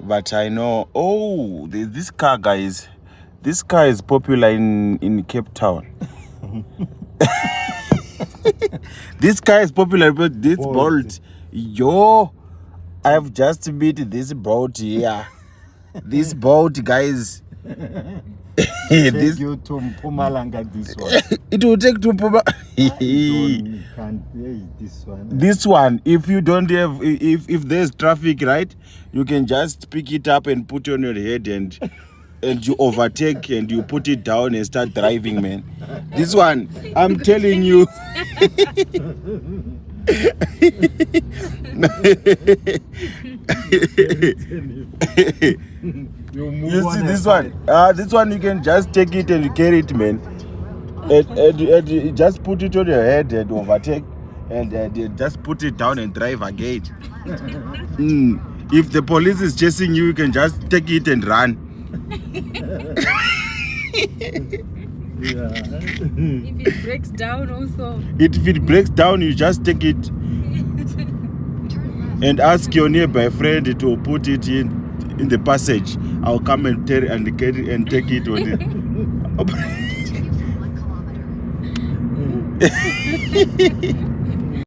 But I know. Oh, this car, guys. This car is popular in Cape Town. This car is popular, but this Bolt. Yo, I have just met this Bolt here. This Bolt, guys. Take you to Mpumalanga, this one. It will take to Mpumalanga. This one. This one, if you don't have, if there's traffic, right, you can just pick it up and put it on your head and you overtake and you put it down and start driving, man. This one, I'm telling you. You see this one? This one you can just take it and carry it, man. And just put it on your head and overtake, and just put it down and drive again. If the police is chasing you, you can just take it and run. Yeah. If it breaks down also. If it breaks down, you just take it and ask your nearby friend to put it in the passage. I'll come and take it on it.